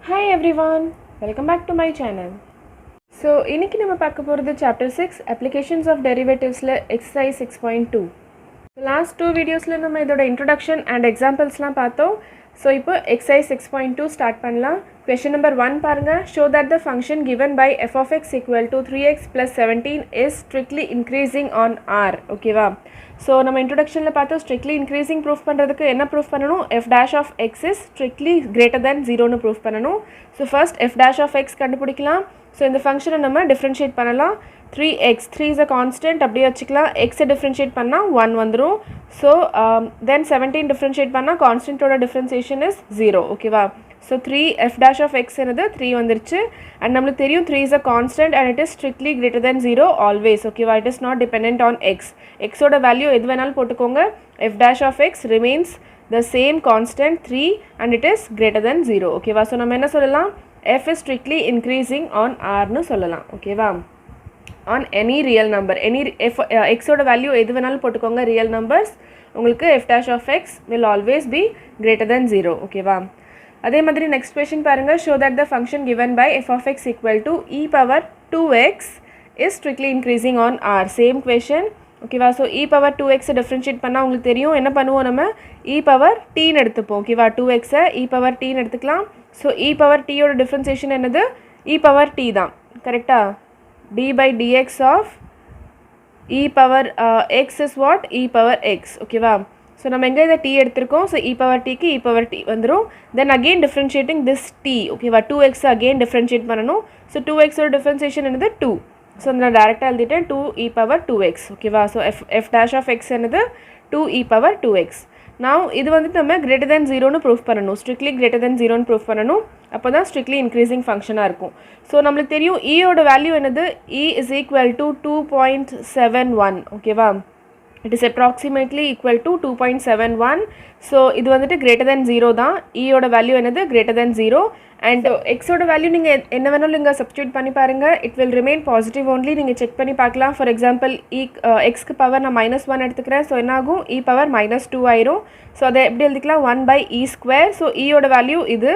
Hi everyone, welcome back to my channel. So, இன்னைக்கு நம்ம பார்க்க போகிறது chapter 6 applications of derivativesல exercise 6.2. Last two videosல நம்ம இதோட introduction and examples-லாம் பார்த்தோம். So, இப்போ exercise 6.2 start பண்ணலாம். Question number 1 பாருங்க. Show that the function given by f of x equal to 3x plus 17 is strictly increasing on R. ஓகேவா? So, நம்ம introductionல பார்த்தோம் strictly increasing proof பண்ணுறதுக்கு என்ன proof பண்ணணும்? f dash of x is strictly greater than 0னு proof பண்ணணும். So, first f dash of x கண்டுபிடிக்கலாம். So, இந்த ஃபங்க்ஷனை நம்ம differentiate பண்ணலாம். 3x, 3 is a constant, அப்படியே வச்சுக்கலாம். x differentiate பண்ணா 1 வந்துரும். So, then 17 differentiate பண்ணா constant ஓட differentiation is 0. ஓகேவா? So, 3 f dash of x என்னது 3 வந்துருச்சு. And நம்மளுக்கு தெரியும் 3 is a constant and it is strictly greater than 0 always. ஓகேவா? It is not dependent on x. x ஓட value எது வேணாலும் போட்டுக்கோங்க. f dash of x remains the same constant 3 and it is greater than 0. ஓகேவா? So, நம்ம என்ன சொல்லலாம்? f is strictly increasing on r னு சொல்லலாம். ஓகேவா? On any real number, any x ஓட value எது வேணாலும் போட்டுக்கோங்க real numbers, உங்களுக்கு f dash of x will always be greater than 0. ஓகேவா? அதே மாதிரி next question பாருங்க. Show that the function given by f of x equal to e power 2x is strictly increasing on r. Same question. ஓகேவா? So e power 2x differentiate பண்ணா உங்களுக்கு தெரியும் என்ன பண்ணுவோம் நம்ம e power t ன்னு எடுத்துப்போம். ஓகேவா? 2x e power t ன்னு எடுத்துக்கலாம். So e power t ஓட differentiation என்னது e power t தான். கரெக்ட்டா? d by dx of e power x is what? E power x. ஓகேவா? So நம்ம எங்க இத t எடுத்துறோம். So e power t க்கு e power t வந்துரும். Then again differentiating this t. ஓகேவா? 2x again differentiate பண்ணனும். So 2x ஓட differentiation என்னது 2. So நான் டைரக்ட்டா எழுதிட்டேன் 2 e power 2x. ஓகேவா? So f dash of x என்னது 2 e power 2x. Now இது வந்து நம்ம greater than 0 னு proof பண்ணனும். Strictly greater than 0 னு proof பண்ணனும். அப்பதான் strictly increasing function இருக்கும். So நமக்கு தெரியும் e ஓட value என்னது e is equal to 2.71. ஓகேவா? It is approximately equal to 2.71. So இது வந்துட்டு greater than 0 தான். e ஓட value என்னது greater than 0 and x ஓட value நீங்க என்ன வேணாலும் இங்க substitute பண்ணி பாருங்க. It will remain positive only. நீங்க செக் பண்ணி பார்க்கலாம். For example x க்கு பவர் நான் -1 எடுத்துக்கிறேன். So என்ன ஆகும் e power -2 ஆயிரும். So அதை எப்படி எழுதிக்கலாம் 1 by e square. So e ஓட value இது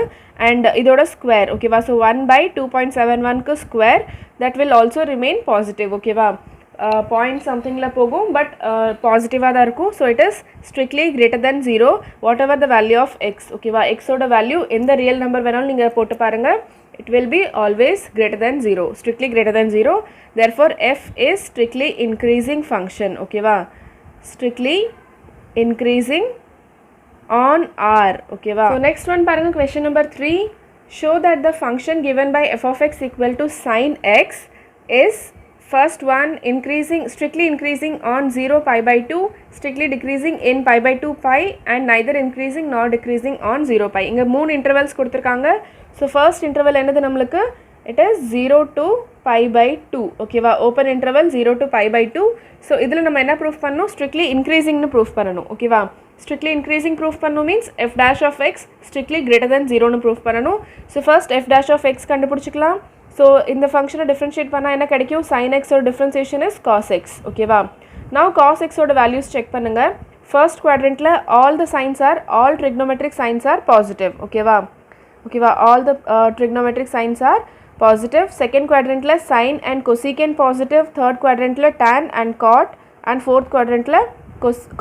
and இதோட square. ஓகேவா? So 1 by 2.71 க்கு square that will also remain positive. ஓகேவா? Point something la pogum but positive ah da irukum. So it is strictly greater than 0 whatever the value of x. Okay va? X oda value in the real number venal neenga potu parunga, it will be always greater than 0, strictly greater than 0. Therefore f is strictly increasing function. Okay va? Strictly increasing on r. Okay va? So next one parunga, question number 3. Show that the function given by f of x equal to sin x is first one strictly increasing on 0 pi by 2, strictly decreasing in pi by 2 pi and neither increasing nor decreasing on 0 pi. இங்க மூணு intervals கொடுத்திருக்காங்க. So first interval என்னது நம்மளுக்கு it is 0 to pi by 2. ஓகேவா? open interval 0 to pi by 2. So இதில் நம்ம என்ன proof பண்ணணும்? strictly increasing னு proof பண்ணணும். ஓகேவா? strictly increasing proof பண்ணணும் means f dash of x strictly greater than 0 னு proof பண்ணணும். So first f dash of x கண்டுபிடிச்சுக்கலாம். So இந்த ஃபங்க்ஷனை differentiate பண்ணா என்ன கிடைக்கும்? sin x ஓட differentiation is cos x. ஓகேவா? Now cos x ஓட values check பண்ணுங்க. First quadrantல all trigonometric signs are positive. ஓகேவா? ஓகேவா? All the trigonometric signs are positive. Second quadrantல sin and cosecant positive. Third quadrantல tan and cot and fourth quadrantல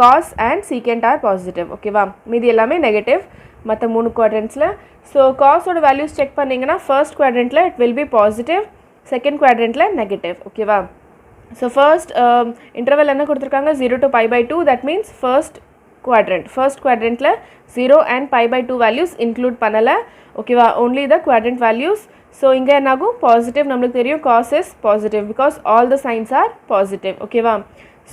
cos and secant are positive. ஓகேவா? மீதி எல்லாமே negative மற்ற மூணு quadrantsல. So cos ஓட values check பண்ணீங்கன்னா first quadrantல it will be positive, second quadrantல negative. ஓகேவா? So first interval என்ன கொடுத்திருக்காங்க 0 to pi by 2, that means first quadrantல 0 and pi by 2 values include பண்ணல. ஓகேவா? only the quadrant values. So இங்க என்னாகும் positive, நம்மளுக்கு தெரியும் cos is positive because all the signs are positive. ஓகேவா?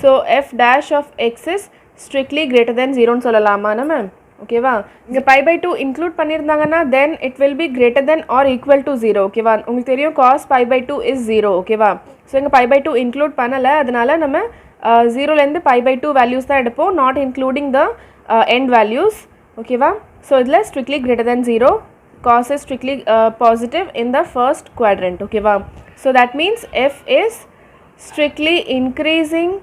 So f dash of x is strictly greater than 0 னு சொல்லலாமா நம்ம? ஓகேவா? இங்க pi by 2 include பண்ணிருந்தாங்கன்னா then it will be greater than or equal to 0. ஓகேவா? உங்களுக்கு தெரியும் cos pi by 2 is 0. ஓகேவா? So இங்க pi by 2 include பண்ணல, அதனால நம்ம 0 ல இருந்து pi by 2 values தான் எடுப்போம், not including the end values. ஓகேவா? So இதுல strictly greater than 0, cos is strictly positive in the first quadrant. ஓகேவா? So that means f is strictly increasing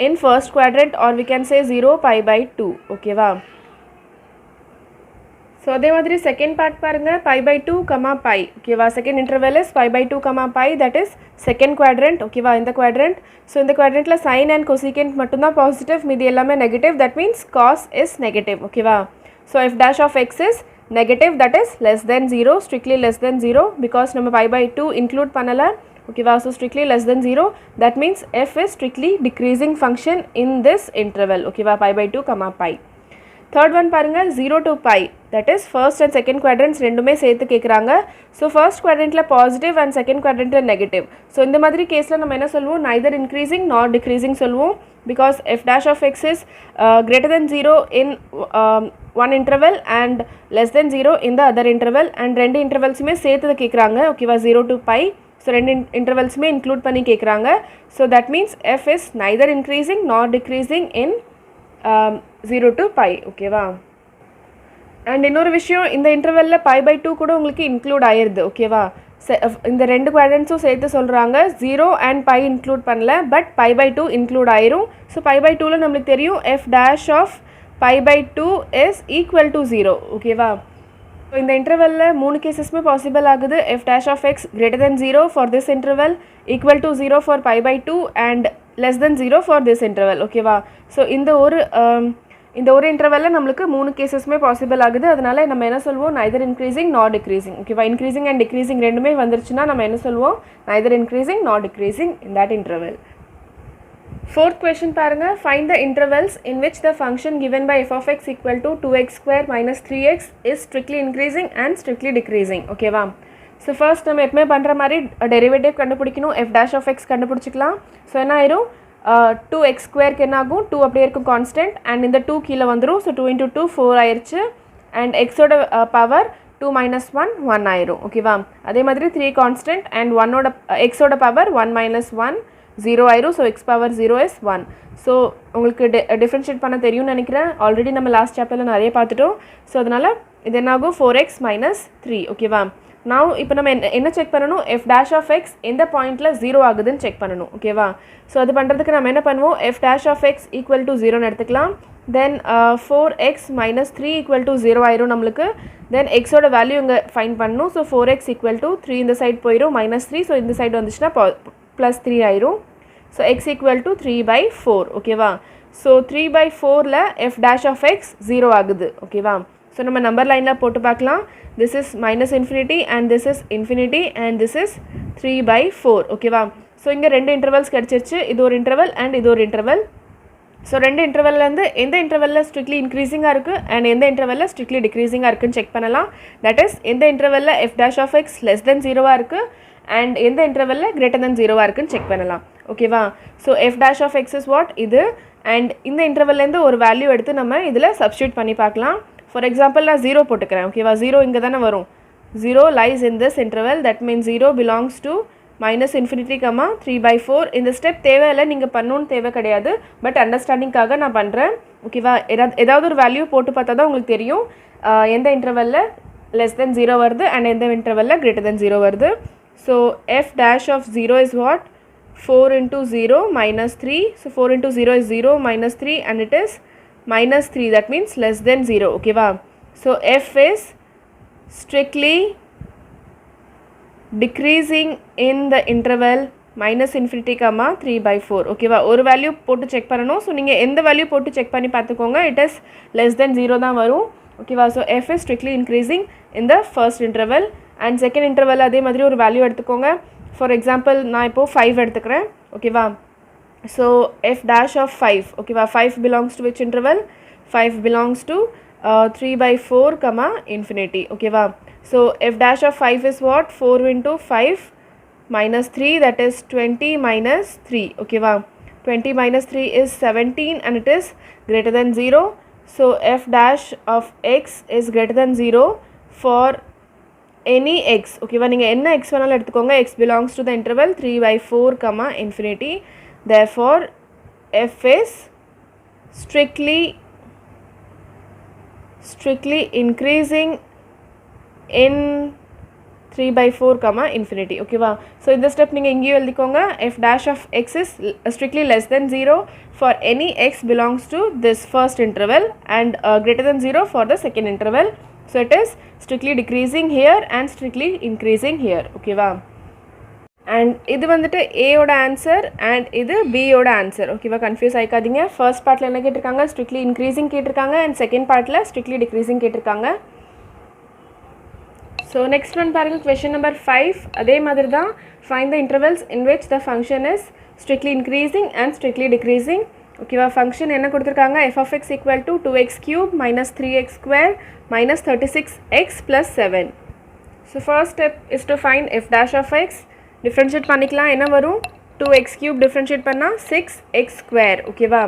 in first quadrant, or we can say 0 pi by 2. Okay va? So அதே மாதிரி second part பாருங்கள், pi by two comma pi. ஓகேவா, second interval is pi by two comma pi, that is second quadrant. ஓகேவா, இந்த quadrant. So இந்த குவாட்ரண்ட்டில் sign and கொசிகென்ட் மட்டும்தான் positive, மீதி எல்லாமே negative. That means cos is negative. ஓகேவா, so F dash of X is negative, that is less then 0, strictly less then 0, because நம்ம pi by two include பண்ணலை. ஓகேவா, so strictly less then 0, that means F is strictly decreasing function in this interval. ஓகேவா, pi by two comma pi. Third one பாருங்கள், 0 to pi, that is first and second quadrants ரெண்டுமே சேர்த்து கேட்குறாங்க. So first குவாட்ரண்ட்டில் positive and second குவாட்ரண்ட்டில் negative. So இந்த மாதிரி கேஸில் நம்ம என்ன சொல்லுவோம், நைதர் இன்க்ரீசிங் நாட் டிக்ரீசிங் சொல்லுவோம், because F dash of X is greater than 0 in one interval and less than 0 in the other interval, and ரெண்டு இன்டர்வல்ஸுமே சேர்த்து கேட்குறாங்க. ஓகேவா, 0 to பை. ஸோ ரெண்டு இன்டர்வல்ஸுமே இன்க்ளூட் பண்ணி கேட்குறாங்க. So that means F is neither increasing not decreasing in 0 to pi. ஓகேவா, and இன்னொரு விஷயம், இந்த இன்டர்வலில் பை பை டூ கூட உங்களுக்கு இன்க்ளூட் ஆயிடுது. ஓகேவா, இந்த ரெண்டு குவாட்ரண்ட்ஸும் சேர்த்து சொல்கிறாங்க. 0 அண்ட் பை இன்க்ளூட் பண்ணல, but pi by two include ஆயிரும். ஸோ பை பை டூவில் நம்மளுக்கு தெரியும் F dash of pi by two is equal to 0. ஓகேவா, ஸோ இந்த இன்டர்வலில் மூணு கேசஸ்மே பாசிபிள் ஆகுது. F dash of X greater than 0 for this interval, equal to 0 for pi by two, and less than 0 for this interval. ஓகேவா, so இந்த ஒரு இன்டர்வலில் நம்மளுக்கு மூணு கேசஸ்மே பாசிபிள் ஆகுது. அதனால நம்ம என்ன சொல்லுவோம், நைதர் இன்க்ரீசிங் நாட் டிக்ரீசிங். ஓகேவா, இன்க்ரீசிங் அண்ட் டிக்ரீசிங் ரெண்டுமே வந்துருச்சுன்னா நம்ம என்ன சொல்லுவோம், neither increasing not decreasing in that interval. Fourth question பாருங்கள், find the intervals in which the function given by f of x equal to 2x square minus 3x is strictly increasing and strictly decreasing. ஓகேவா, so first நம்ம எப்பவுமே பண்ணுற மாதிரி derivative கண்டுபிடிக்கணும். F dash of X கண்டுபிடிச்சிக்கலாம். So என்ன ஆயிரும், 2x ஸ்கொயருக்கு என்ன ஆகும், 2 அப்படியே இருக்கும் கான்ஸ்டன்ட், அண்ட் இந்த 2 கீழே வந்துடும். ஸோ 2 into 2 4 ஆயிடுச்சு, அண்ட் எக்ஸோட பவர் 2 minus 1 1 ஆயிரும். ஓகேவா, அதே மாதிரி 3 கான்ஸ்டன்ட் அண்ட் ஒன்னோட எக்ஸோட பவர் 1 minus 1 0 ஆயிரும். So X power 0 is 1. So உங்களுக்கு டிஃப்ரென்ஷியேட் பண்ண தெரியும்னு நினைக்கிறேன். ஆல்ரெடி நம்ம லாஸ்ட் சாப்டரில் நிறைய பார்த்துட்டோம். ஸோ அதனால் இது என்ன ஆகும், 4x minus 3. ஓகேவா, நான் இப்போ நம்ம என்ன செக் பண்ணணும், எஃப் டேஷ் ஆஃப் எக்ஸ் எந்த பாயிண்ட்டில் 0 ஆகுதுன்னு செக் பண்ணணும். ஓகேவா, ஸோ அது பண்ணுறதுக்கு நம்ம என்ன பண்ணுவோம், F dash of X equal to 0ன்னு எடுத்துக்கலாம். Then 4x minus 3 equal to 0 ஆயிரும் நம்மளுக்கு. தென் எக்ஸோட வேல்யூ இங்கே ஃபைன் பண்ணணும். ஸோ 4x ஈக்குவல் டு 3 இந்த சைட் போயிடும், -3. ஸோ இந்த சைடு வந்துச்சுன்னா +3 ஆயிரும். So X equal to 3/4. ஓகேவா, ஸோ 3/4ல் எஃப் டேஷ் ஆஃப் எக்ஸ் 0 ஆகுது. ஓகேவா, ஸோ நம்ம நம்பர் லைனில் போட்டு பார்க்கலாம். this is minus infinity and this is infinity and this is 3/4. ஓகேவா, ஸோ இங்கே ரெண்டு இன்டர்வல்ஸ் கிடச்சிருச்சு. இது ஒரு இன்டர்வல் அண்ட் இது ஒரு இன்டர்வல். ஸோ ரெண்டு இன்டர்வல்லேருந்து எந்த இன்டர்வலில் ஸ்ட்ரிக்ட்லி இன்க்ரீசிங்காக இருக்குது அண்ட் எந்த இன்டர்வலில் ஸ்ட்ரிக்ட்லி டிக்ரீசிங்காக இருக்குன்னு செக் பண்ணலாம். தட் இஸ் எந்த இன்டர்வலில் F dash of X less than 0வாக இருக்குது அண்ட் எந்த இன்டர்வலில் greater than 0வாக இருக்குன்னு செக் பண்ணலாம். ஓகேவா, so F dash of X is what இது, அண்ட் இந்த இன்டர்வல்லேருந்து ஒரு வேல்யூ எடுத்து நம்ம இதில் சப்ஸ்டியூட் பண்ணி பார்க்கலாம். ஃபார் எக்ஸாம்பிள் நான் 0 போட்டுக்கிறேன். ஓகேவா, 0 இங்கே தானே வரும். 0 lies in this interval, that means 0 belongs to minus infinity, 3/4. இந்த ஸ்டெப் தேவையில்லை, நீங்கள் பண்ணணுன்னு தேவை கிடையாது, பட் அண்டர்ஸ்டாண்டிங்காக நான் பண்ணுறேன். ஓகேவா, ஏதாவது ஒரு வேல்யூ போட்டு பார்த்தா தான் உங்களுக்கு தெரியும் எந்த இன்டர்வலில் லெஸ் தென் 0 வருது அண்ட் எந்த இன்டர்வலில் greater than 0 வருது. So F dash of 0 is what, 4 into 0 minus 3. So 4 into 0 is 0 minus 3 and it is -3, that means less than 0. ஓகேவா, so f is strictly decreasing in the interval -infinity, 3/4. ஓகேவா, ஒரு value போட்டு check பண்ணணும். So நீங்கள் எந்த value போட்டு check பண்ணி பார்த்துக்கோங்க, இட் இஸ் less than 0 தான் வரும். ஓகேவா, so f is strictly increasing in the first interval and second interval அதே மாதிரி ஒரு வேல்யூ எடுத்துக்கோங்க. ஃபார் எக்ஸாம்பிள் நான் இப்போது 5 எடுத்துக்கிறேன். ஓகேவா, so f dash of 5. ஓகேவா, 5 belongs to which interval, 5 belongs to 3/4, infinity. ஓகேவா, so f dash of 5 is what, 4 into 5 minus 3, that is 20 minus 3. ஓகேவா, 20 minus 3 is 17 and it is greater than 0. so f dash of x is greater than 0 for any x. ஓகேவா, நீங்கள் என்ன x வேணாலும் எடுத்துக்கோங்க. x belongs to the interval 3/4, infinity. Therefore f is strictly increasing in 3/4, infinity. ஓகேவா, so இந்த step நீங்கள் எங்கேயும் எழுதிக்கோங்க. f dash of x is strictly less than 0 for any x belongs to this first interval and greater than 0 for the second interval. So it is strictly decreasing here and strictly increasing here. Okay va? And இது வந்துட்டு A ஓட answer and இது B ஓட answer. ஓகேவா, confuse ஆயிக்காதீங்க. First பார்ட்டில் என்ன கேட்டிருக்காங்க, strictly increasing கேட்டிருக்காங்க, அண்ட் செகண்ட் பார்ட்டில் ஸ்ட்ரிக்ட்லி டிக்ரீசிங் கேட்டிருக்காங்க. ஸோ நெக்ஸ்ட் ஒன் பாருங்கள், கொஷின் நம்பர் 5. அதே மாதிரி தான், find the intervals in which the function is strictly increasing and strictly decreasing. ஓகேவா, ஃபங்க்ஷன் என்ன கொடுத்துருக்காங்க, f(x) = 2x³ minus 3x² minus 36x plus 7. So first step is to find f(x). Differentiate பண்ணிக்கலாம், என்ன வரும், 2x³ differentiate பண்ணால் 6x². ஓகேவா,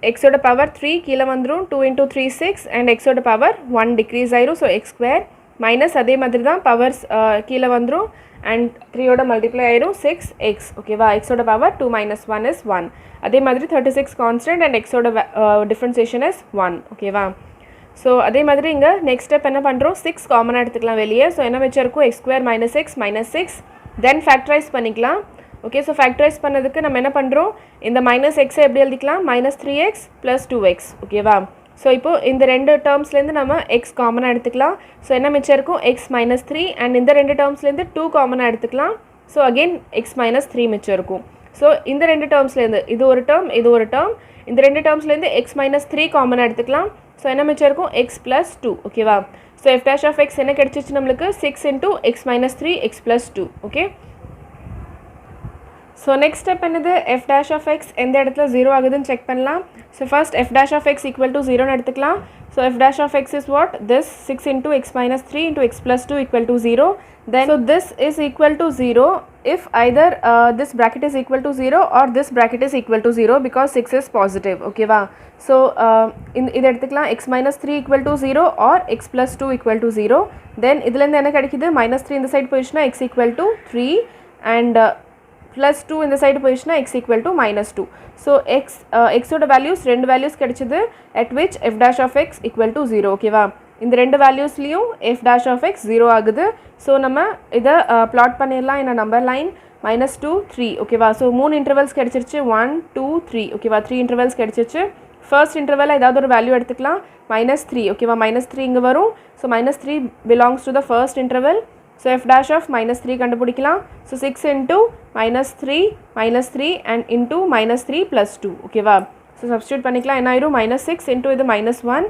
எக்ஸோட power 3 கீழே வந்துடும், 2 × 3 6, அண்ட் எக்ஸோட பவர் 1 டிக்ரீஸ் ஆயிரும். ஸோ x² மைனஸ் அதே மாதிரி தான் பவர்ஸ் கீழே வந்துடும், அண்ட் 3யோட மல்டிப்ளை ஆயிரும் 6x. ஓகேவா, எக்ஸோட பவர் 2 - 1 is 1. அதே மாதிரி 36 கான்ஸ்டன்ட் அண்ட் எக்ஸோட டிஃப்ரென்சியேஷன் இஸ் 1. ஓகேவா, ஸோ அதே மாதிரி இங்கே நெக்ஸ்ட் ஸ்டெப் என்ன பண்ணுறோம், 6 காமனாக எடுத்துக்கலாம் வெளியே. ஸோ என்ன வச்சிருக்கோம், x² - x minus 6, தென் ஃபேக்டரைஸ் பண்ணிக்கலாம். ஓகே, ஸோ ஃபேக்டரைஸ் பண்ணதுக்கு நம்ம என்ன பண்ணுறோம், இந்த மைனஸ் எக்ஸை எப்படி எழுதிக்கலாம், -3x + 2x. ஓகேவா, ஸோ இப்போது இந்த ரெண்டு டேர்ம்ஸ்லேருந்து நம்ம எக்ஸ் காமனாக எடுத்துக்கலாம். ஸோ என்ன மிச்சம் இருக்கும், x - 3, அண்ட் இந்த ரெண்டு டேர்ம்ஸ்லேருந்து 2 காமனாக எடுத்துக்கலாம். ஸோ அகெயின் x - 3 மிச்சம் இருக்கும். ஸோ இந்த ரெண்டு டேர்ம்ஸ்லேருந்து இது ஒரு டேர்ம், இது ஒரு டேர்ம், இந்த ரெண்டு டேர்ம்ஸ்லேருந்து x - 3 காமனாக எடுத்துக்கலாம். ஸோ என்ன மிச்சம் இருக்கும், x + 2. ஓகேவா, ஸோ f(x) என்ன கிடைச்சிச்சு நம்மளுக்கு, 6 × x - 3 x + 2. Okay, so next step என்னது, f(x) எந்த இடத்துல 0 ஆகுதுன்னு செக் பண்ணலாம். ஸோ ஃபர்ஸ்ட் f(x) = 0ன்னு எடுத்துக்கலாம். So f(x) is what, this 6 × x - 3 × x + 2 = 0. Then so this is equal to 0 if either this bracket is equal to 0 or this bracket is equal to 0, because 6 is positive. Okay va, so இது எடுத்துக்கலாம், x - 3 = 0 or x + 2 = 0. then இதுலேருந்து என்ன கிடைக்குது, -3 இந்த side போயிடுச்சுன்னா x = 3, and +2 இந்த side போயிடுச்சுன்னா x = -2. So எக்ஸோட வேல்யூஸ் ரெண்டு வேல்யூஸ் கிடைச்சிது at which f(x) = 0. ஓகேவா, இந்த ரெண்டு வேல்யூஸ்லேயும் f(x) 0 ஆகுது. ஸோ நம்ம இதை ப்ளாட் பண்ணிடலாம் in a number line, -2 3. ஓகேவா, ஸோ 3 இன்டர்வல்ஸ் கிடச்சிருச்சு, 1 2 3. ஓகேவா, 3 இன்டர்வல்ஸ் கிடச்சிருச்சு. ஃபர்ஸ்ட் இன்டர்வல் ஏதாவது ஒரு வேல்யூ எடுத்துக்கலாம், -3. ஓகேவா, -3 இங்கே வரும். So -3 belongs to the first interval. So f(-3) கண்டுபிடிக்கலாம். So 6 × -3 and into -3 + 2. ஓகேவா, ஸோ சப்ஸ்டியூட் பண்ணிக்கலாம், என்ன ஆயிரும், -6 into இது -1.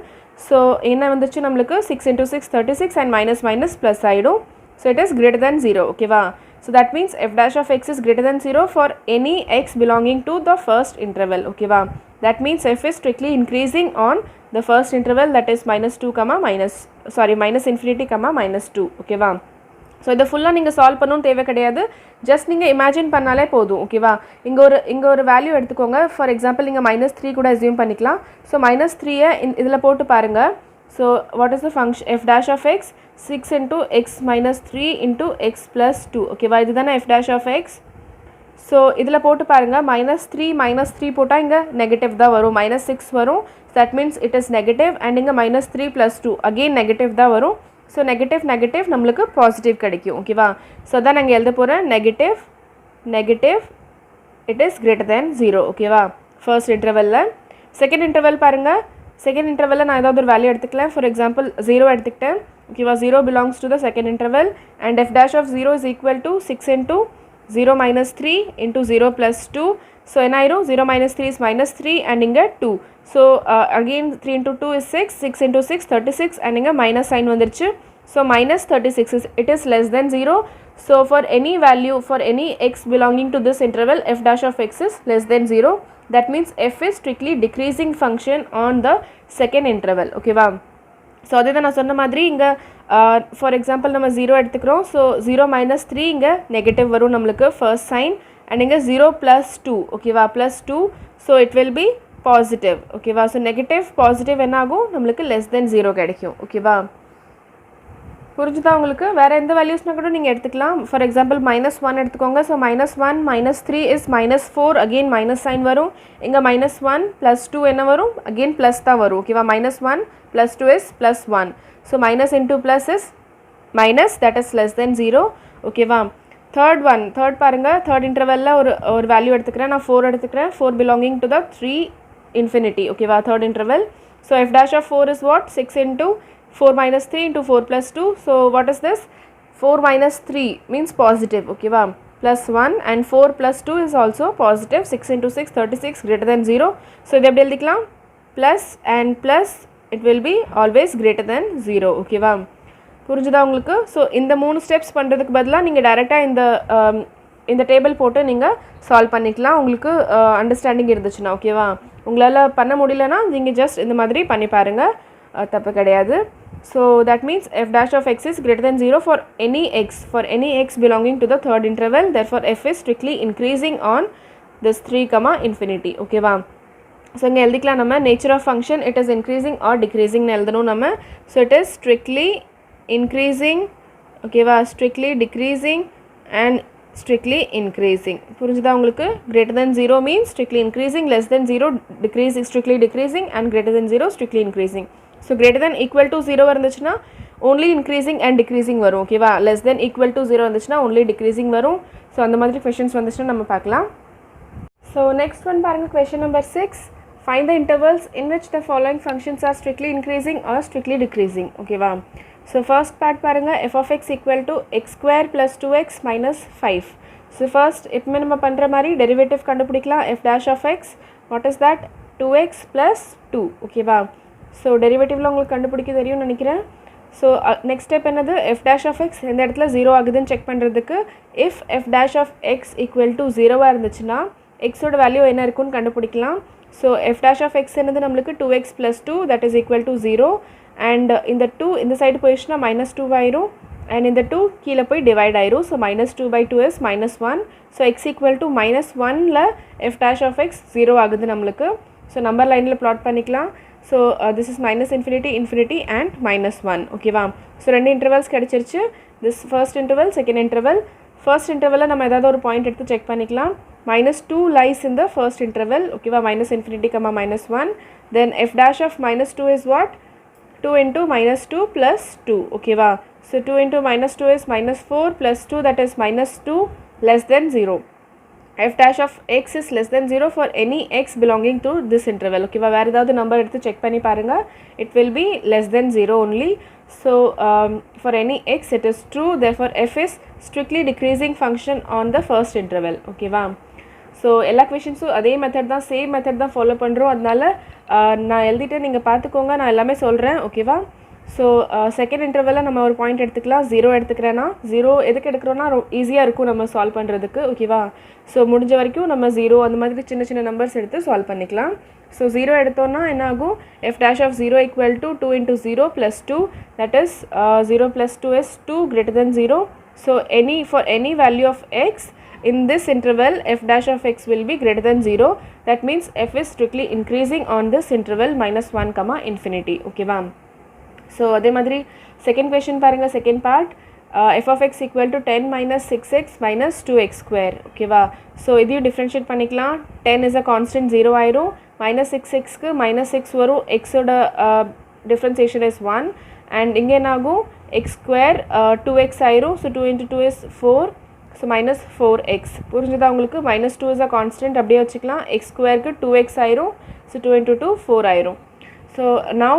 ஸோ என்ன வந்துச்சு நம்மளுக்கு, 6 × 6 36, and minus ப்ளஸ் ஆகிடும். So it is greater than 0. ஓகேவா, so that means f(x) is greater than 0 for any x belonging to the first interval. ஓகேவா, that means f is strictly increasing on the first interval, that is -2, -infinity, -2. ஓகேவா, so இதை ஃபுல்லாக நீங்கள் solve பண்ணணும்னு தேவை கிடையாது, just நீங்கள் imagine பண்ணாலே போதும். ஓகேவா, இங்கே ஒரு வேல்யூ எடுத்துக்கோங்க. ஃபார் எக்ஸாம்பிள் நீங்கள் -3 கூட அஸ்யூம் பண்ணிக்கலாம். ஸோ -3 இதில் போட்டு பாருங்கள். So what is the function, f(x) 6 × x - 3 × x + 2. ஓகேவா, இதுதானே f(x). ஸோ இதில் போட்டு பாருங்கள், -3 போட்டால் இங்கே நெகட்டிவ் தான் வரும், -6 வரும். That means it is negative, and இங்கே -3 + 2 அகெயின் நெகட்டிவ் தான் வரும். ஸோ நெகட்டிவ் நம்மளுக்கு பாசிட்டிவ் கிடைக்கும். ஓகேவா, ஸோ அதான் நாங்கள் எழுத போகிறேன், negative it is greater than 0. ஓகேவா, ஃபர்ஸ்ட் இன்டர்வலில். செகண்ட் இன்டர்வல் பாருங்கள், செகண்ட் இன்டர்வலில் நான் ஏதாவது ஒரு வேல்யூ எடுத்துக்கலாம். ஃபார் எக்ஸாம்பிள் 0 எடுத்துக்கிட்டேன். ஓகேவா, 0 belongs to the second interval, and f(0) is equal to 6 × 0 - 3 into 0 + 2. So என்ன ஆயிரும், 0 - 3 is -3, and இங்கே 2. ஸோ அகெயின் 3 × 2 is 6, 6 × 6 36, and இங்கே மைனஸ் சைன் வந்துருச்சு. So -36 it is less than 0. So for any value, for any x belonging to this interval, f(x) is less than 0. That means f is strictly decreasing function on the second interval. ஓகேவா, so அதே தான் நான் சொன்ன மாதிரி இங்கே for example நம்ம 0 எடுத்துக்கிறோம். So 0 - 3 இங்கே நெகட்டிவ் வரும் நம்மளுக்கு ஃபர்ஸ்ட் சைன், அண்ட் இங்கே 0 + 2. ஓகேவா, +2. So it will be positive. ஓகேவா, ஸோ நெகட்டிவ் பாசிட்டிவ் என்ன ஆகும், நம்மளுக்கு less than 0 கிடைக்கும். ஓகேவா, புரிஞ்சுதா உங்களுக்கு? வேறு எந்த வேல்யூஸ்னால் கூட நீங்கள் எடுத்துக்கலாம். ஃபார் எக்ஸாம்பிள் -1 எடுத்துக்கோங்க. So -1 - 3 is -4, again minus sign வரும். இங்கே -1 + 2 என்ன வரும், அகெயின் ப்ளஸ் தான் வரும். ஓகேவா, -1 + 2 is +1. So minus into plus is minus, that is less than 0. ஓகேவா, தேர்ட் பாருங்கள், தேர்ட் இன்டர்வலில் ஒரு வேல்யூ எடுத்துக்கிறேன். நான் 4 எடுத்துக்கிறேன். 4 belonging to the 3 infinity. ஓகேவா, third interval. So f(4) is what, 6 × 4 minus 3 into 4 plus 2. So what is this? 4 minus 3 means positive, okay va, plus 1, and 4 plus 2 is also positive. 6 into 6 36 greater than 0. So இதை எப்படி எழுதிக்கலாம்? Plus and plus it will be always greater than 0, okay va. புரிஞ்சுதா உங்களுக்கு? So இந்த 3 steps பண்ணுறதுக்கு பதிலாக நீங்கள் டைரெக்டாக இந்த டேபிள் போட்டு நீங்கள் சால்வ் பண்ணிக்கலாம், உங்களுக்கு அண்டர்ஸ்டாண்டிங் இருந்துச்சுன்னா, ஓகேவா. உங்களால் பண்ண முடியலன்னா நீங்கள் ஜஸ்ட் இந்த மாதிரி பண்ணி பாருங்கள், தப்பு கிடையாது. So that means f dash of x is greater than 0 for any x belonging to the third interval. Therefore f is strictly increasing on this 3, infinity, ஓகேவா. ஸோ இங்கே எழுதிக்கலாம் நம்ம nature of function it is increasing or டிக்ரீசிங்னு எழுதணும் நம்ம. So it is strictly increasing, ஓகேவா, strictly decreasing and strictly increasing. புரிஞ்சுதா உங்களுக்கு? greater than 0 means strictly increasing, less than 0 decreasing, strictly decreasing, and greater than 0 strictly increasing. So greater than equal to 0 இருந்துச்சுன்னா only increasing and decreasing வரும், ஓகேவா. less than equal to 0 இருந்துச்சுன்னா only decreasing வரும். So அந்த மாதிரி questions வந்துச்சுன்னா நம்ம பார்க்கலாம். So next one பாருங்க, question number 6. Find the intervals in which the following functions are strictly increasing or strictly decreasing, ஓகேவா. So first part பாருங்க, f of x equal to x square plus 2x minus 5. So first இப்போ நம்ம பண்ணுற மாதிரி derivative கண்டுபிடிக்கலாம். f dash of x, what is that? 2x plus 2, ஓகேவா. So டெரிவேட்டிவில் உங்களுக்கு கண்டுபிடிக்க தெரியும்னு நினைக்கிறேன். ஸோ நெக்ஸ்ட் ஸ்டெப் என்னது? f dash of x எந்த இடத்துல 0 ஆகுதுன்னு செக் பண்ணுறதுக்கு if f dash of x equal to 0 இருந்துச்சுன்னா xோட வேல்யூ என்ன இருக்குன்னு கண்டுபிடிக்கலாம். So f dash of x என்னது நம்மளுக்கு 2x plus 2 that is equal to 0. and இந்த 2 இந்த சைடு போயிடுச்சுன்னா -2 ஆயிரும், and இந்த 2 கீழே போய் டிவைட் ஆயிரும். So -2/2 is -1. So x equal to -1ல f dash of x 0 ஆகுது நம்மளுக்கு. ஸோ நம்பர் லைனில் ப்ளாட் பண்ணிக்கலாம். So this is -infinity, infinity and -1, ஓகேவா. ஸோ 2 இன்டர்வல்ஸ் கிடச்சிருச்சு. this first interval, second interval. First இன்டர்வலில் நம்ம ஏதாவது ஒரு பாயிண்ட் எடுத்து செக் பண்ணிக்கலாம். -2 lies in the first interval, ஓகேவா. -infinity, -1. then f dash of -2 is what? 2 into -2 plus 2, ஓகேவா. So 2 into -2 is -4 plus 2, that is -2 less than 0. f dash of x is less than 0 for any x belonging to this interval, ஓகேவா. வேறு ஏதாவது number எடுத்து check பண்ணி பாருங்கள், it will be less than 0 only. So for any x it is true, therefore f is strictly decreasing function on the first interval, ஓகேவா. So எல்லா கொஷின்ஸும் அதே method தான், சேம் மெத்தட் தான் ஃபாலோ பண்ணுறோம். அதனால நான் எழுதிட்டு நீங்கள் பார்த்துக்கோங்க, நான் எல்லாமே சொல்கிறேன், ஓகேவா. ஸோ செகண்ட் இன்டர்வலில் நம்ம ஒரு பாயிண்ட் எடுத்துக்கலாம். 0 எடுத்துக்கிறேன்னா 0 எதுக்கு எடுக்கிறோன்னா ஈஸியாக இருக்கும் நம்ம சால்வ் பண்ணுறதுக்கு, ஓகேவா. ஸோ முடிஞ்ச வரைக்கும் நம்ம 0 அந்த மாதிரி சின்ன சின்ன நம்பர்ஸ் எடுத்து சால்வ் பண்ணிக்கலாம். ஸோ 0 எடுத்தோன்னா என்ன ஆகும்? f dash of 0 equal to 2 into 0 plus 2, that is 0 plus 2 is 2 greater than 0. So for any value of x in this interval f dash of x will be greater than 0. That means f is strictly increasing on this interval -1, infinity, ஓகேவா. So அதே மாதிரி second question பாருங்கள், second part. f of x equal to 10 minus 6x minus 2x square, ஓகேவா. So இதையும் differentiate பண்ணிக்கலாம். 10 is a constant, 0 ஆயிரும். -6xக்கு -6 வரும், xோட differentiation is 1, and இங்கே என்ன ஆகும்? x square 2x ஆயிரும். So 2 into 2 is 4. So -4x. புரிஞ்சுதா உங்களுக்கு? -2 is a constant, அப்படியே வச்சுக்கலாம். x ஸ்கொயருக்கு 2x ஆயிரும். ஸோ 2 into 2 4 ஆயிரும். So now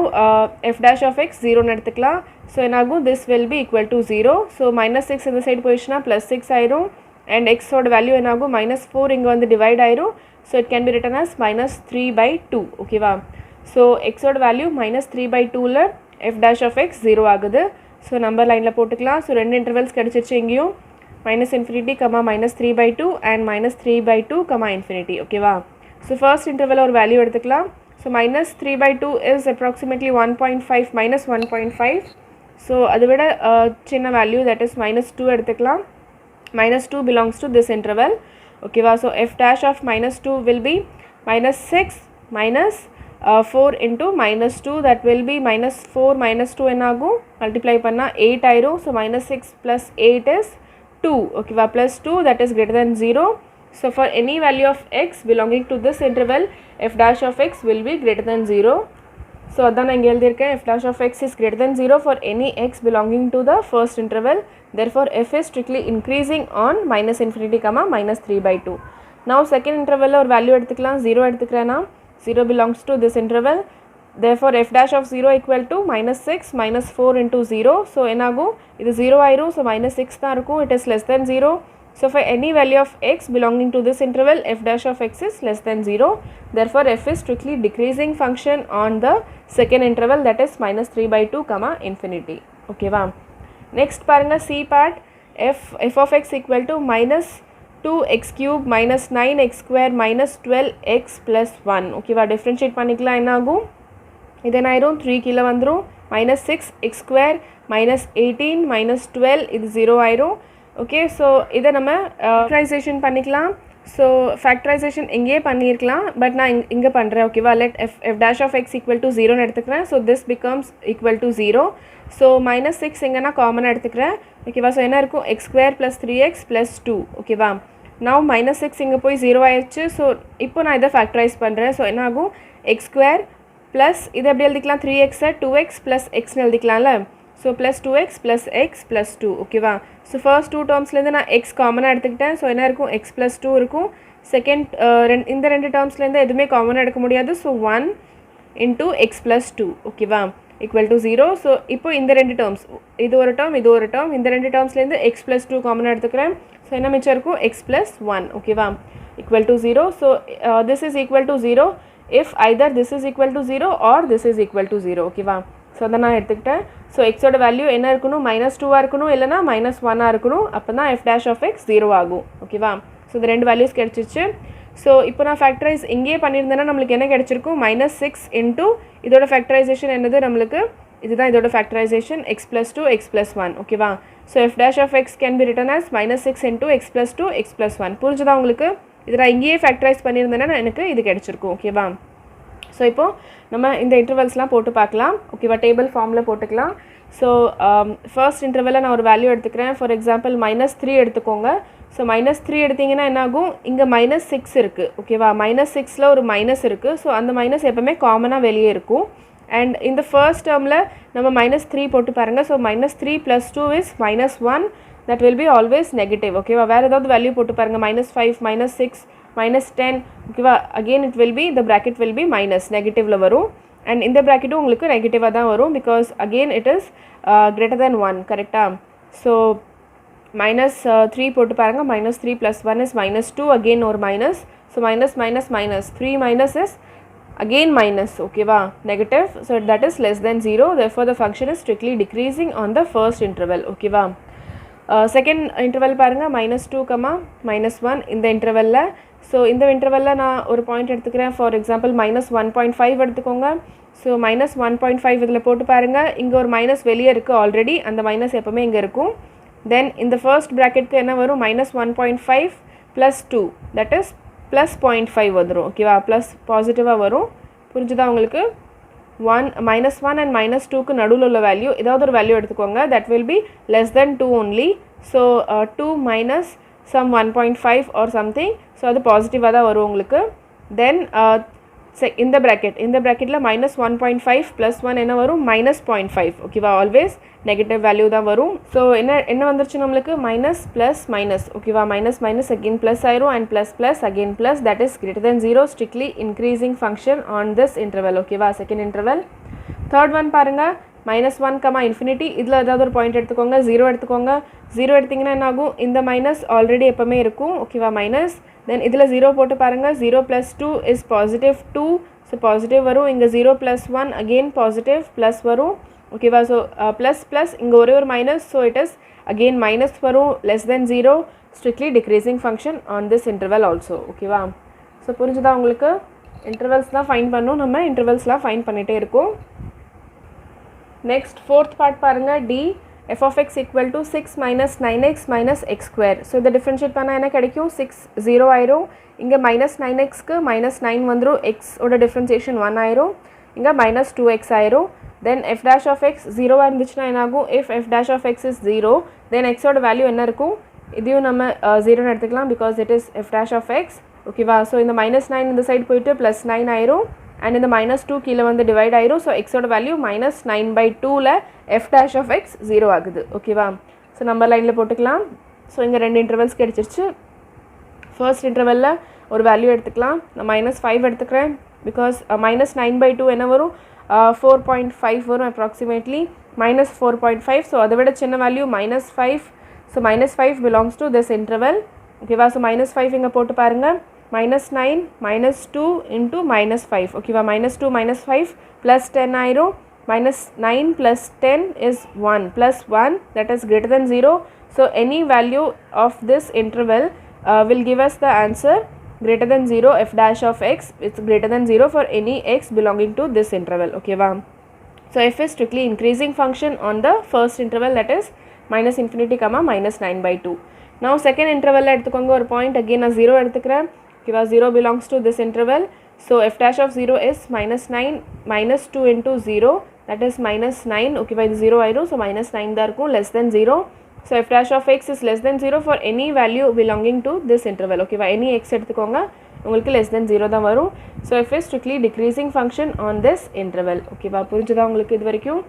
f dash of x 0ன்னு எடுத்துக்கலாம். ஸோ என்னாகும்? this will be equal to 0. So -6 இந்த சைடு போயிடுச்சுன்னா +6 ஆயிரும், and xோட வேல்யூ என்னாகும்? -4 இங்கே வந்து டிவைட் ஆயிரும். So it can be written as -3/2, ஓகேவா. ஸோ xோட வேல்யூ -3/2ல f dash of x 0 ஆகுது. ஸோ நம்பர் லைனில் போட்டுக்கலாம். ஸோ 2 இன்டர்வல்ஸ் கிடச்சிருச்சு இங்கேயும், -infinity, -3/2 and -3/2, infinity, ஓகேவா. ஸோ ஃபர்ஸ்ட் இன்டர்வலில் ஒரு வேல்யூ எடுத்துக்கலாம். So -3/2 is approximately 1.5, -1.5. ஸோ அதை விட சின்ன வேல்யூ, that is -2 எடுத்துக்கலாம். -2 belongs to this interval, ஓகேவா. So f dash of -2 will be -6 minus 4 into -2, that will be -4 -2 என்ன ஆகும்? மல்டிப்ளை பண்ணால் 8 ஆயிரும். ஸோ -6 plus 8 is 2, ஓகேவா, plus 2, that is greater than 0. So for any value of x belonging to this interval, f dash of x will be greater than 0. So அதான் நான் இங்கே எழுதியிருக்கேன், f dash of x is greater than 0 for any x belonging to the first interval. Therefore f is strictly increasing on -infinity, -3/2. Now second interval ஒரு value எடுத்துக்கலாம். 0 எடுத்துக்கிறேன்னா 0 belongs to this interval. therefore f dash of 0 equal to minus 6 minus 4 into 0. So enagu idu 0 airu, so minus 6 thaan irukum, it is less than 0. So for any value of x belonging to this interval, f dash of x is less than 0. Therefore f is strictly decreasing function on the second interval, that is minus 3 by 2 comma infinity. Okay va. Next paranga C part, f of x equal to minus 2x cube minus 9x square minus 12x plus 1. Okay va, differentiate panikla enna agum, idu enna airum 3 kila vandrum, minus 6x square minus 18 minus 12 இது 0 ஆயிரும். Okay, so இதை நம்ம factorisation பண்ணிக்கலாம். So factorisation எங்கேயே பண்ணியிருக்கலாம், but நான் இங்கே பண்ணுறேன். ஓகேவா, let F dash of X equal to 0ன்னு எடுத்துக்கிறேன். So this becomes equal to 0. So minus 6 எங்கே நான் காமனாக எடுத்துக்கிறேன். ஓகேவா, ஸோ என்ன இருக்கும், X square plus 3x plus 2. ஓகேவா, now minus 6 இங்கே போய் 0 ஆயிடுச்சு. ஸோ இப்போ நான் இதை ஃபேக்டரைஸ் பண்ணுறேன். ஸோ என்ன ஆகும், எக்ஸ் ஸ்கொயர் ப்ளஸ் இது எப்படி எழுதிக்கலாம், 3xை 2x ப்ளஸ் எக்ஸ்னு எழுதிக்கலாம்ல. So plus 2x plus X plus 2. ஓகேவா, ஸோ ஃபர்ஸ்ட் 2 டேர்ம்ஸ்லேருந்து நான் எக்ஸ் காமனாக எடுத்துக்கிட்டேன். ஸோ என்ன இருக்கும், எக்ஸ் ப்ளஸ் 2 இருக்கும். செகண்ட் இந்த ரெண்டு டேர்ம்ஸ்லேருந்து எதுவுமே காமனாக எடுக்க முடியாது. So 1 into X plus 2. ஓகேவா, ஈக்குவல் டு 0. ஸோ இப்போ இந்த ரெண்டு டேர்ம்ஸ், இது ஒரு டேர்ம் இது ஒரு டேர்ம், இந்த ரெண்டு டேர்ம்ஸ்லேருந்து எக்ஸ் ப்ளஸ் 2 காமனாக எடுத்துக்கிறேன். ஸோ என்ன மிச்சம் இருக்கும், எக்ஸ் ப்ளஸ் 1. ஓகேவா, equal to 0. So this is equal to 0 if either this is equal to 0 or this is equal to 0. ஓகேவா, ஸோ அதை நான் எடுத்துக்கிட்டேன். ஸோ எக்ஸோட வேல்யூ என்ன இருக்கணும், -2 இருக்கணும், இல்லைனா -1 இருக்கணும். அப்போ தான் f dash of x 0 ஆகும். ஓகேவா, ஸோ இந்த ரெண்டு வேல்யூஸ் கிடச்சிச்சு. ஸோ இப்போ நான் ஃபேக்டரைஸ் எங்கேயே பண்ணியிருந்தேன்னா நம்மளுக்கு என்ன கிடச்சிருக்கும், -6 இன்டூ இதோட ஃபேக்டரைசேஷன் என்னது நம்மளுக்கு, இதுதான் இதோட factorisation, x plus 2 x plus 1. ஓகேவா, so f dash of x can be written as -6 into x plus 2 x plus 1. புரிஞ்சுதா உங்களுக்கு, இது நான் இங்கேயே ஃபேக்டரைஸ் பண்ணியிருந்தேன்னா எனக்கு இது கிடச்சிருக்கும். ஓகேவா, ஸோ இப்போது நம்ம இந்த இன்டர்வல்ஸ்லாம் போட்டு பார்க்கலாம். ஓகேவா, டேபிள் ஃபார்மில் போட்டுக்கலாம். ஸோ ஃபர்ஸ்ட் இன்டர்வலில் நான் ஒரு வேல்யூ எடுத்துக்கிறேன். ஃபார் எக்ஸாம்பிள் -3 எடுத்துக்கோங்க. ஸோ -3 எடுத்திங்கன்னா என்னாகும், இங்கே -6 இருக்குது. ஓகேவா, -6ல் ஒரு மைனஸ் இருக்குது. ஸோ அந்த மைனஸ் எப்போவுமே காமனாக வெளியே இருக்கும். அண்ட் இந்த ஃபர்ஸ்ட் டேர்மில் நம்ம -3 போட்டு பாருங்கள். So -3 + 2 is -1. that will be always negative. ஓகேவா, வேறு ஏதாவது வேல்யூ போட்டு பாருங்கள், -5 -6 -10. ஓகேவா, again it will be, the bracket will be minus நெகட்டிவில் வரும். அண்ட் இந்த ப்ராக்கெட்டும் உங்களுக்கு நெகட்டிவாக தான் வரும், because again it is greater than 1. கரெக்டாக, ஸோ -3 போட்டு பாருங்கள், -3 + 1 is -2. again ஒரு minus. So minus minus minus 3 minus is again minus. ஓகேவா, negative. so that is less than 0. therefore the function is strictly decreasing on the first interval. ஓகேவா, second interval பாருங்கள், -2, -1 இந்த இன்டர்வலில். So இந்த இன்டர்வலில் நான் ஒரு பாயிண்ட் எடுத்துக்கிறேன். For example -1.5 எடுத்துக்கோங்க. So -1.5 இதில் போட்டு பாருங்கள், இங்கே ஒரு மைனஸ் வெளியே இருக்குது ஆல்ரெடி, அந்த மைனஸ் எப்போவுமே இங்கே இருக்கும். தென் இந்த ஃபர்ஸ்ட் ப்ராக்கெட்டுக்கு என்ன வரும், -1.5 + 2 தட் இஸ் +0.5 வந்துடும். ஓகேவா, ப்ளஸ் பாசிட்டிவாக வரும். புரிஞ்சுதா உங்களுக்கு, -1 and -2க்கு நடுவில் உள்ள வேல்யூ ஏதாவது ஒரு வேல்யூ எடுத்துக்கோங்க, that will be less than 2 only. So 2 minus some 1.5 or something. So அது பாசிட்டிவாக தான் வரும் உங்களுக்கு. தென் இந்த ப்ராக்கெட்டில் -1.5 + 1 என்ன வரும், -0.5. ஓகேவா, ஆல்வேஸ் நெகட்டிவ் வேல்யூ தான் வரும். ஸோ என்ன வந்துருச்சு நம்மளுக்கு, மைனஸ் ப்ளஸ் மைனஸ். ஓகேவா, மைனஸ் மைனஸ் அகெயின் ப்ளஸ் ஆயிரும், and plus plus again plus, that is greater than 0. Strictly increasing function on this interval. ஓகேவா, செகண்ட் இன்டர்வல். தேர்ட் ஒன் பாருங்கள், -1, இன்ஃபினிட்டி. இதில் ஏதாவது ஒரு பாயிண்ட் எடுத்துக்கோங்க, 0 எடுத்துக்கோங்க. 0 எடுத்திங்கன்னா என்ன ஆகும், இந்த மைனஸ் ஆல்ரெடி எப்போவுமே இருக்கும். ஓகேவா, மைனஸ். தென் இதில் 0 போட்டு பாருங்கள், 0 + 2 is +2. ஸோ பாசிட்டிவ் வரும். இங்கே 0 + 1 அகெயின் பாசிட்டிவ் ப்ளஸ் வரும். ஓகேவா, ஸோ ப்ளஸ் ப்ளஸ் இங்கே ஒரே ஒரு minus. So it is again minus வரும், less then 0. Strictly decreasing function on this interval also. ஓகேவா, ஸோ புரிஞ்சுதா உங்களுக்கு, இன்டர்வல்ஸ் தான் ஃபைன் பண்ணணும், நம்ம இன்டர்வல்ஸ்லாம் ஃபைன் பண்ணிகிட்டே இருக்கோம். நெக்ஸ்ட் ஃபோர்த் பார்ட் பாருங்கள், D f of x equal to 6 minus 9x minus x square. So இதை டிஃப்ரென்ஷியேட் பண்ணால் என்ன கிடைக்கும், 6 0 ஆயிரும். இங்கே -9xக்கு -9 வந்துடும், எக்ஸோட டிஃப்ரென்சியேஷன் 1 ஆயிரும். இங்கே -2x ஆயிரும். தென் f dash of x 0வாக இருந்துச்சுன்னா என்ன ஆகும், if f dash of x is 0 தென் எக்ஸோட வேல்யூ என்ன இருக்கும், இதையும் நம்ம 0ன்னு எடுத்துக்கலாம், because it is f dash of x. ஓகேவா, ஸோ இந்த -9 இந்த சைடு போயிட்டு +9 ஆயிரும், அண்ட் இந்த -2 கீழே வந்து டிவைட் ஆயிரும். ஸோ எக்ஸோட value -9/2ல் f dash of x 0 ஆகுது. ஓகேவா, ஸோ நம்பர் லைனில் போட்டுக்கலாம். ஸோ இங்கே ரெண்டு இன்டர்வல்ஸ் கிடச்சிருச்சு. ஃபர்ஸ்ட் இன்டர்வலில் ஒரு வேல்யூ எடுத்துக்கலாம், நான் -5 எடுத்துக்கிறேன், பிகாஸ் -9/2 என்ன வரும், 4.5 வரும் approximately, minus 4.5. ஸோ அதை விட சின்ன value -5. So -5 belongs to this interval. ஓகேவா? ஸோ -5 இங்கே போட்டு பாருங்கள். -9 -2 into -5. ஓகேவா? -2 -5 plus 10 ஆயிரும். -9 plus 10 is 1 plus 1, that is greater than 0. So any value of this interval will give us the answer greater than 0. F dash of x is greater than 0 for any x belonging to this interval. Okay va? So f is strictly increasing function on the first interval, that is minus infinity comma minus 9 by 2. Now second interval la edukonga or point again na 0 eduthukuren. Okay va? 0 belongs to this interval. So f dash of 0 is -9 minus 2 into 0, that is -9. Okay va? This 0 airum, so -9 da irukum, less than 0. So f dash of x is less than 0 for any value belonging to this interval. Okay va? Any x எடுத்துக்கோங்க, உங்களுக்கு less than 0 தான் வரும். So f is strictly decreasing function on this interval. Okay va? புரிஞ்சுதா உங்களுக்கு இது வரைக்கும்?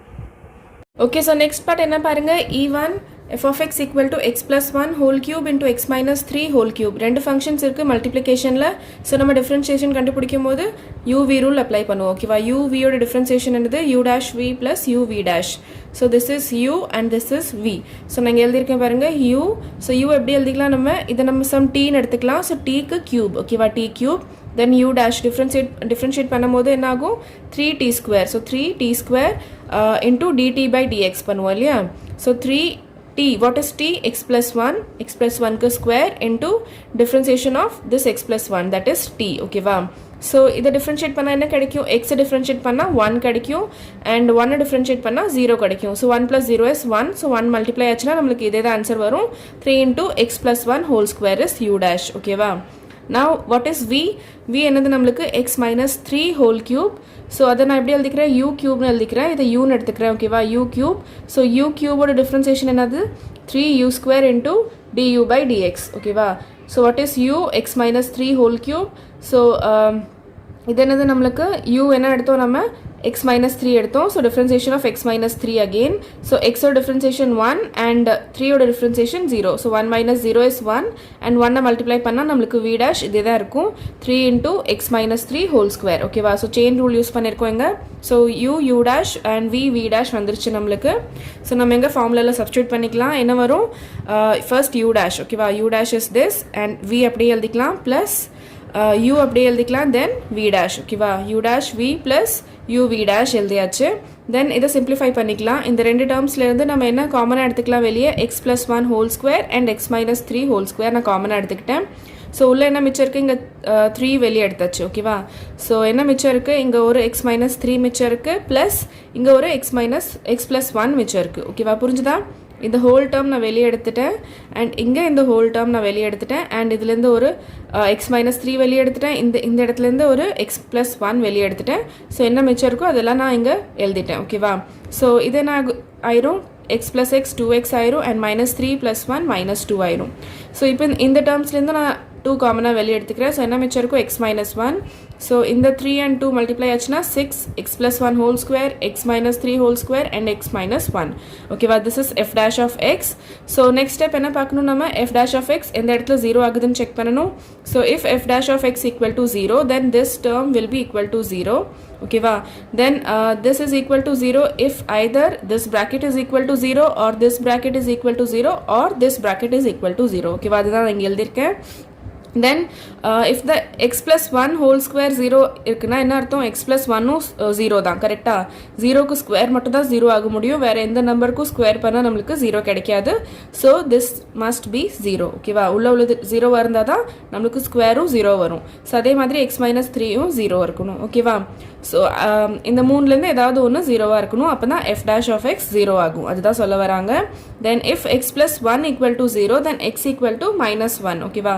Okay, so next part என்ன பாருங்க, E1 f of x equal to x plus 1 whole cube into x minus 3 whole cube. ரெண்டு functions இருக்கு multiplicationல. So நம்ம differentiation கண்டுபிடிக்கும் போது uv rule apply பண்ணுவோம். ஓகேவா? uv ஓட differentiation என்னது u dash v plus uv dash. So this is u and this is v. So நான் எழுதியிருக்கேன் பாருங்க u. So u எப்படி எழுதிக்கலாம், நம்ம இதை நம்ம some t ன்னு எடுத்துக்கலாம். So t க்கு cube. ஓகேவா? t cube. Then u dash differentiate பண்ணும்போது என்ன ஆகும், 3t square. So 3t square into dt by dx பண்ணுவோம் இல்லையா? So 3t, what is t? X plus 1 க்கு square into differentiation of this x plus 1, that is t. Okay va? So இதை differentiate பண்ணா என்ன கிடைக்கும், x differentiate பண்ணா 1 கிடைக்கும் and 1 differentiate பண்ணா 0 கிடைக்கும். So 1 plus 0 is 1. So 1 multiply ஆச்சுனா நம்மளுக்கு இதே தான் ஆன்சர் வரும். 3 into x plus 1 whole square is u dash. Okay va? Now what is v? v என்னது நம்மளுக்கு x minus 3 whole cube. So அதை நான் எப்படி எழுதிக்கிறேன், u cube னு எழுதிக்கிறேன். இதை u னு எடுத்துக்கிறேன். ஓகேவா? u cube. So u cube ஓட differentiation என்னது, 3u square into du by dx. ஓகேவா? So what is u? x minus 3 whole cube. So இது என்னது நம்மளுக்கு, u என்ன எடுத்தோம் நம்ம, x minus 3 எடுத்தோம். So differentiation of x minus 3 again. So x ஓட differentiation 1 and 3 ஓட differentiation 0. So 1 minus 0 is 1 and 1 multiply பண்ணா நம்மளுக்கு v dash இதே தான் இருக்கும், 3 into x minus 3 whole square. ஓகேவா? So chain rule யூஸ் பண்ணியிருக்கோம் இங்க. So u dash and v dash வந்துருச்சு நம்மளுக்கு. So நம்ம எங்க ஃபார்முலால சப்ஸ்டிட்யூட் பண்ணிக்கலாம். என்ன வரும், first u dash. ஓகேவா? u dash is this and v அப்படியே எழுதிக்கலாம் plus u அப்படியே எழுதிக்கலாம், then v dash. ஓகேவா? u dash v plus u v dash எழுதியாச்சு. then இதை simplify பண்ணிக்கலாம். இந்த ரெண்டு டேர்ம்ஸ்ல இருந்து நம்ம என்ன காமனா எடுத்துக்கலாம் வெளியே, x plus 1 whole square and x minus 3 whole square நான் காமனா எடுத்துக்கிட்டேன். ஸோ உள்ள என்ன மிச்சம் இருக்குது, இங்கே 3 வெளியே எடுத்தாச்சு. ஓகேவா? ஸோ என்ன மிச்சம் இருக்குது, இங்கே ஒரு x minus 3 மிச்சம் இருக்குது ப்ளஸ் இங்கே ஒரு x plus 1 மிச்சம் இருக்குது. ஓகேவா? புரிஞ்சுதா? இந்த ஹோல் டேர்ம் நான் வெளியே எடுத்துட்டேன் அண்ட் இங்கே இந்த ஹோல் டேர்ம் நான் வெளியே எடுத்துட்டேன் அண்ட் இதுலேருந்து ஒரு x minus 3 வெளியே எடுத்துட்டேன். இந்த இடத்துலேருந்து ஒரு x plus 1 வெளியே எடுத்துட்டேன். ஸோ என்ன மிச்சம் இருக்கோ அதெல்லாம் நான் இங்கே எழுதிட்டேன். ஓகேவா? ஸோ இதை நான் ஆயிரும் x plus x 2x ஆயிரும் and minus 3 plus 1 minus 2 ஆயிரும். ஸோ இப்போ இந்த டேர்ம்ஸ்லேருந்து நான் 2 காமனாக வெளியே எடுத்துக்கிறேன். ஸோ என்ன மிச்சம் இருக்கும், x minus 1. ஸோ இந்த 3 and 2 மல்டிப்ளை ஆச்சுன்னா 6 x plus 1 whole square, x minus 3 whole square and x minus 1. ஓகேவா? this is f dash of x. So next step என்ன பார்க்கணும், நம்ம f dash of x எந்த இடத்துல 0 ஆகுதுன்னு செக் பண்ணணும். So if f dash of x equal to 0, then this term will be equal to 0. ஓகேவா? then this is equal to 0 if either this bracket is equal to 0 or this bracket is equal to 0 or this bracket is equal to 0. ஓகேவா? அதுதான் நான் இங்கே எழுதியிருக்கேன். then if the x plus 1 whole square 0 இருக்குன்னா என்ன அர்த்தம், x plus 1 0 தான். கரெக்டா? 0க்கு ஸ்கொயர் மட்டும் தான் 0 ஆக முடியும், வேற எந்த நம்பருக்கும் ஸ்கொயர் பண்ணால் நம்மளுக்கு 0 கிடைக்காது. So this must be 0. ஓகேவா? உள்ளது 0 இருந்தால் தான் நம்மளுக்கு ஸ்கொயரும் 0 வரும். ஸோ அதே மாதிரி x minus 3யும் 0 இருக்கணும். ஓகேவா? ஸோ இந்த மூணுலேருந்து ஏதாவது ஒன்று 0வாக இருக்கணும், அப்போ தான் f dash of x 0 ஆகும். அதுதான் சொல்ல வராங்க. then if x plus 1 equal to 0, then x equal to minus 1. ஓகேவா?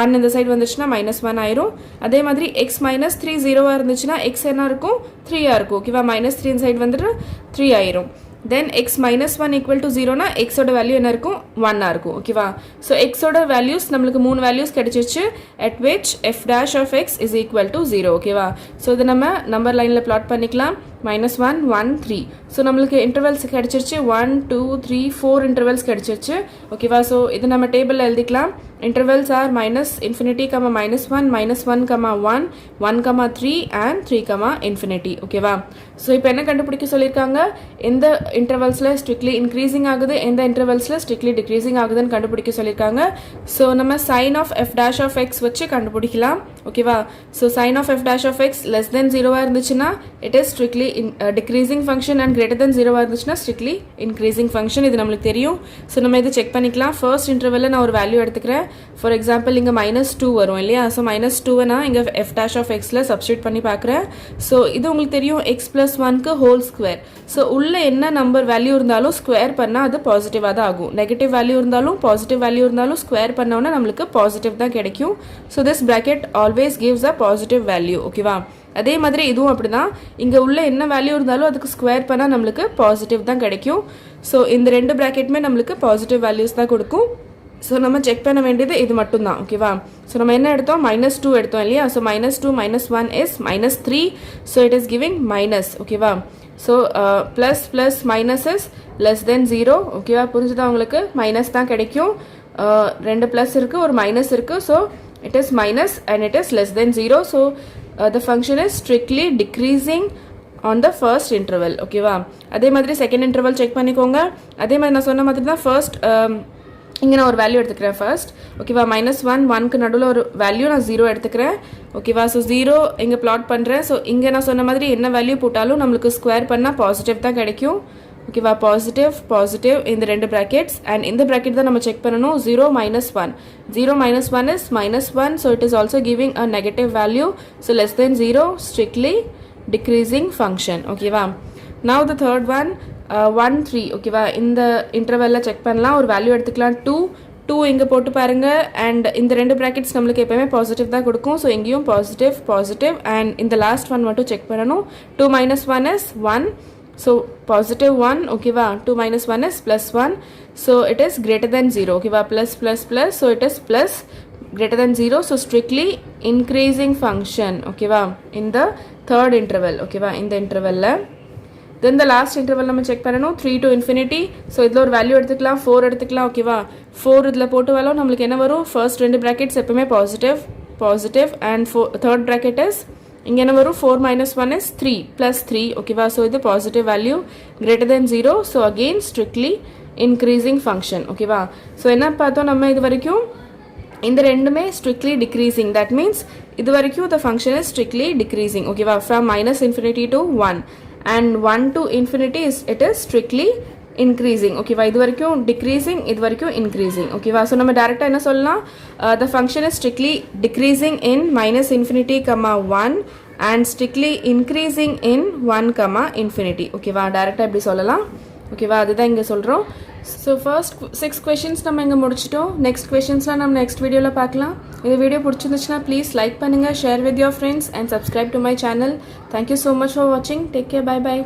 1 இந்த சைடு வந்துச்சுன்னா -1 ஆயிரும். அதே மாதிரி x minus 3 0வாக இருந்துச்சுன்னா x என்ன இருக்கும், 3ஆக இருக்கும். ஓகேவா? -3 இந்த சைடு வந்துட்டு 3 ஆயிரும். then x minus 1 equal to 0னா x ஓட வேல்யூ என்ன இருக்கும், 1ஆக இருக்கும். ஓகேவா? ஸோ x ஓட வேல்யூஸ் நம்மளுக்கு 3 வேல்யூஸ் கிடைச்சிச்சு at which f dash of x is equal to 0. ஓகேவா? ஸோ இது நம்ம நம்பர் லைனில் பிளாட் பண்ணிக்கலாம். -1 1 3. ஸோ நம்மளுக்கு இன்டர்வல்ஸ் கிடச்சிருச்சு 1 2 3 4 இன்டர்வல்ஸ் கிடச்சிருச்சு ஓகேவா. ஸோ இது நம்ம டேபிளில் எழுதிக்கலாம். intervals are -infinity, -1, -1, 1, 1, 3 and 3, infinity ஓகேவா. ஸோ இப்போ என்ன கண்டுபிடிக்க சொல்லியிருக்காங்க, எந்த இன்டர்வல்ஸில் ஸ்ட்ரிக்ட்லி இன்க்ரீசிங் ஆகுது, எந்த இன்டர்வல்ஸில் ஸ்ட்ரிக்ட்லி டிக்ரீசிங் ஆகுதுன்னு கண்டுபிடிக்க சொல்லியிருக்காங்க. ஸோ நம்ம sin of f' வச்சு கண்டுபிடிக்கலாம் ஓகேவா. So sin of f' less than 0 இருந்துச்சுன்னா it is strictly decreasing function and greater than 0 இருந்துச்சுன்னா strictly increasing function. இது நம்மளுக்கு தெரியும். ஸோ நம்ம இது செக் பண்ணிக்கலாம். ஃபர்ஸ்ட் இன்டர்வலில் நான் ஒரு வேல்யூ எடுத்துக்கிறேன். ஃபார் எக்ஸாம்பிள் இங்கே -2 வரும் இல்லையா. ஸோ -2 நான் இங்கே f'(x)ல் சப்ஸ்டியூட் பண்ணி பார்க்குறேன். ஸோ இது உங்களுக்கு தெரியும் x+1க்கு ஹோல் ஸ்கொயர். ஸோ உள்ள என்ன நம்பர் வேல்யூ இருந்தாலும் ஸ்கொயர் பண்ணால் அது பாசிட்டிவாக தான் ஆகும். நெகட்டிவ் வேல்யூ இருந்தாலும் பாசிட்டிவ் வேல்யூ இருந்தாலும் ஸ்கொயர் பண்ணோன்னா நம்மளுக்கு பாசிட்டிவ் தான் கிடைக்கும். So this bracket always gives a positive value ஓகேவா. அதே மாதிரி இதுவும் அப்படி தான். இங்கே உள்ள என்ன வேல்யூ இருந்தாலும் அதுக்கு ஸ்கொயர் பண்ணால் நம்மளுக்கு பாசிட்டிவ் தான் கிடைக்கும். ஸோ இந்த ரெண்டு ப்ராக்கெட்டுமே நம்மளுக்கு பாசிட்டிவ் வேல்யூஸ் தான் கொடுக்கும். ஸோ நம்ம செக் பண்ண வேண்டியது இது மட்டும் தான் ஓகேவா. ஸோ நம்ம என்ன எடுத்தோம், -2 எடுத்தோம் இல்லையா. So -2 -1 is -3. So it is giving minus ஓகேவா. So plus plus minus is less தென் 0 ஓகேவா. புரிஞ்சுதான் உங்களுக்கு, மைனஸ் தான் கிடைக்கும். ரெண்டு ப்ளஸ் இருக்குது, ஒரு மைனஸ் இருக்குது. So it is minus and it is less than 0. So the function is strictly decreasing on the first interval ஓகேவா. அதே மாதிரி செகண்ட் இன்டர்வல் செக் பண்ணிக்கோங்க. அதே மாதிரி நான் சொன்ன மாதிரி தான் ஃபர்ஸ்ட் இங்கே நான் ஒரு வேல்யூ எடுத்துக்கிறேன் ஃபர்ஸ்ட் ஓகேவா. -1 1க்கு நடுவில் ஒரு வேல்யூ நான் 0 எடுத்துக்கிறேன் ஓகேவா. ஸோ 0 இங்கே பிளாட் பண்ணுறேன். ஸோ இங்கே நான் சொன்ன மாதிரி என்ன வேல்யூ போட்டாலும் நம்மளுக்கு ஸ்கொயர் பண்ணால் பாசிட்டிவ் தான் கிடைக்கும் ஓகேவா. பாசிட்டிவ் பாசிட்டிவ் இந்த ரெண்டு ப்ராக்கெட்ஸ் அண்ட் இந்த ப்ராக்கெட் தான் நம்ம செக் பண்ணணும். 0 -1 0 -1 is -1. So it is also giving a negative value. So less than 0 strictly decreasing function ஓகேவா. நவ் த தேர்ட் ஒன் 1 3 ஓகேவா. இந்த இன்டர்வெல்ல செக் பண்ணலாம். ஒரு வேல்யூ எடுத்துக்கலாம் 2 இங்கே போட்டு பாருங்கள். அண்ட் இந்த ரெண்டு ப்ராக்கெட்ஸ் நம்மளுக்கு எப்போயுமே பாசிட்டிவ் தான் கொடுக்கும். ஸோ இங்கேயும் பாசிட்டிவ் பாசிட்டிவ் அண்ட் இந்த லாஸ்ட் ஒன் மட்டும் செக் பண்ணணும். 2 -1 is 1. So positive 1 ஓகேவா. 2 -1 is +1. So it is greater than 0 ஓகேவா. plus plus plus. So it is plus greater than 0. So strictly increasing function ஓகேவா in the third interval ஓகேவா. இந்த இன்டர்வல்ல then the last interval நம்ம check பண்ணணும் 3 to infinity. So இதில் ஒரு value எடுத்துக்கலாம் 4 எடுத்துக்கலாம் ஓகேவா. 4 இதில் போட்டு வேலும் நம்மளுக்கு என்ன வரும், ஃபர்ஸ்ட் ரெண்டு ப்ராக்கெட்ஸ் எப்பவுமே positive positive and third bracket is இங்கே என்ன வரும் 4 -1 is 3 +3 ஓகேவா. ஸோ இது positive value greater than 0. So again strictly increasing function ஓகேவா. ஸோ என்ன பார்த்தோம் நம்ம இது வரைக்கும், இந்த ரெண்டுமே ஸ்ட்ரிக்ட்லி டிக்ரீசிங். தட் மீன்ஸ் இது வரைக்கும் the function is strictly decreasing ஓகேவா. from -infinity to 1 and 1 to infinity it is strictly increasing ஓகேவா. இது வரைக்கும் டிக்ரீசிங், இது வரைக்கும் இன்க்ரீசிங் ஓகேவா. ஸோ நம்ம டேரெக்டாக என்ன சொல்லலாம், the function is strictly decreasing in -infinity, 1 and strictly increasing in 1, infinity ஓகேவா. டேரெக்டாக எப்படி சொல்லலாம் ஓகேவா. அதுதான் இங்கே சொல்கிறோம். ஸோ ஃபர்ஸ்ட் 6 கொஷின்ஸ் நம்ம இங்கே முடிச்சிட்டோம். நெக்ஸ்ட் கொஷின்ஸ்லாம் நம்ம நெக்ஸ்ட் வீடியோவில் பார்க்கலாம். இந்த வீடியோ பிடிச்சிருந்துச்சுன்னா ப்ளீஸ் லைக் பண்ணுங்கள், share with your friends and subscribe to my channel. Thank you so much for வாட்சிங். Take care. Bye by.